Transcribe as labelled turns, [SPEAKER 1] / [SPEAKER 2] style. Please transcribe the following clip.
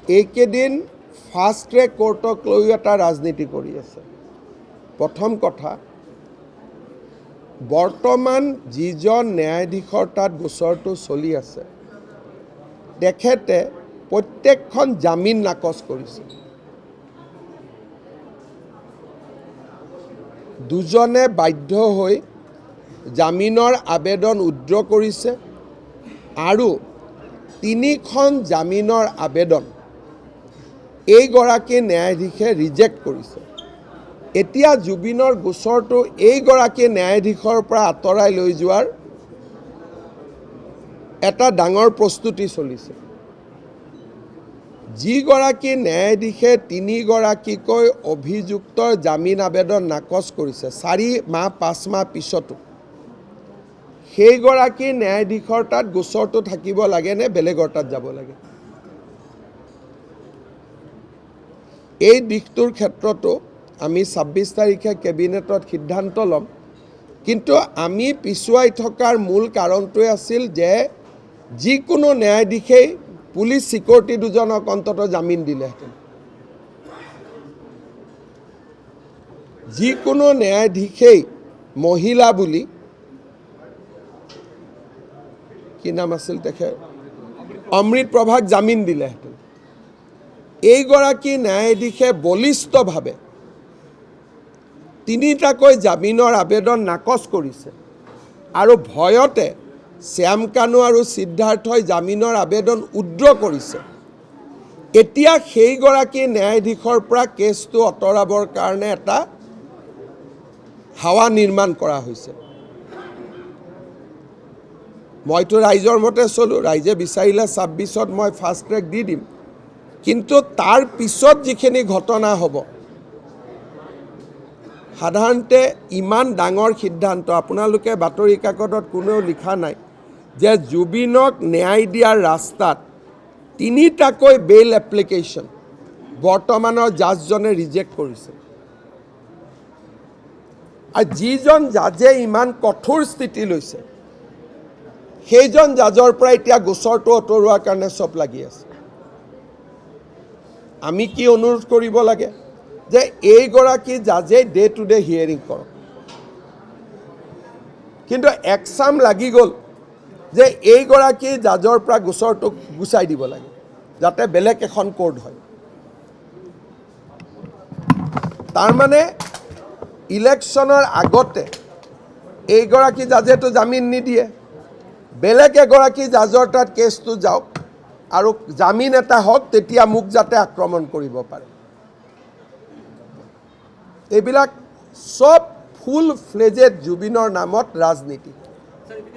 [SPEAKER 1] এইকেইদিন fast track কোৰ্টক লৈ এটা ৰাজনীতি কৰি আছে। প্ৰথম কথা, বৰ্তমান যিজন ন্যায়াধীশৰ তাত গোচৰটো চলি আছে, তেখেতে প্ৰত্যেকখন জামিন নাকচ কৰিছে। দুজনে বাধ্য হৈ জামিনৰ আবেদন উইথড্ৰ কৰিছে আৰু 3খন জামিনৰ আবেদন এইগৰাকী ন্যায়াধীশে ৰিজেক্ট কৰিছে। এতিয়া জুবিনৰ গোচৰটো এইগৰাকী ন্যায়াধীশৰ পৰা আঁতৰাই লৈ যোৱাৰ এটা ডাঙৰ প্ৰস্তুতি চলিছে। যিগৰাকী ন্যায়াধীশে 3গৰাকীকৈ অভিযুক্তৰ জামিন আবেদন নাকচ কৰিছে 4 মাহ 5 মাহ পিছতো, সেইগৰাকী ন্যায়াধীশৰ তাত গোচৰটো থাকিব লাগে নে বেলেগৰ তাত যাব লাগে? এই দিশটোৰ ক্ষেত্ৰতো আমি 26 তাৰিখে কেবিনেটত সিদ্ধান্ত ল'ম। কিন্তু আমি পিছুৱাই থকাৰ মূল কাৰণটোৱে আছিল যে যিকোনো ন্যায়াধীশেই পুলিচ চিকিউৰিটি দুজনক অন্ততঃ জামিন দিলেহেঁতেন। যিকোনো ন্যায়াধীশেই মহিলা বুলি, কি নাম আছিল তেখেত, অমৃত প্ৰভাক জামিন দিলেহেঁতেন। এইগৰাকী ন্যায়াধীশে বলিষ্ঠভাৱে 3টাকৈ জামিনৰ আবেদন নাকচ কৰিছে আৰু ভয়তে শ্যাম কানু আৰু সিদ্ধাৰ্থই জামিনৰ আবেদন উইথড্ৰ কৰিছে। এতিয়া সেইগৰাকী ন্যায়াধীশৰ পৰা কেছটো আঁতৰাবৰ কাৰণে এটা হাৱা নিৰ্মাণ কৰা হৈছে। মইতো ৰাইজৰ মতে চলোঁ, ৰাইজে বিচাৰিলে 26ত মই ফাষ্ট ট্ৰেক দি দিম। কিন্তু তাৰ পিছত যিখিনি ঘটনা হ'ব, সাধাৰণতে ইমান ডাঙৰ সিদ্ধান্ত, আপোনালোকে বাতৰি কাকতত কোনেও লিখা নাই যে জুবিনক ন্যায় দিয়াৰ ৰাস্তাত 3টাকৈ বেইল এপ্লিকেশ্যন বৰ্তমানৰ জাজজনে ৰিজেক্ট কৰিছে। আৰু যিজন জাজে ইমান কঠোৰ স্থিতি লৈছে, সেইজন জাজৰ পৰা এতিয়া গোচৰটো আঁতৰোৱাৰ কাৰণে চব লাগি আছে। আমি কি অনুৰোধ কৰিব লাগে যে এইগৰাকী জাজে ডে টু ডে হিয়াৰিং কৰক। কিন্তু একচাম লাগি গ'ল যে এইগৰাকী জাজৰ পৰা গোচৰটো গুচাই দিব লাগে, যাতে বেলেগ এখন কোৰ্ট হয়। তাৰমানে ইলেকশ্যনৰ আগতে এইগৰাকী জাজেতো জামিন নিদিয়ে, বেলেগ এগৰাকী জাজৰ তাত কেছটো যাওক আৰু জামিন এটা হওক, তেতিয়া মোক যাতে আক্ৰমণ কৰিব পাৰে। এইবিলাক চব ফুল ফ্লেজেড জুবিনৰ নামত ৰাজনীতি।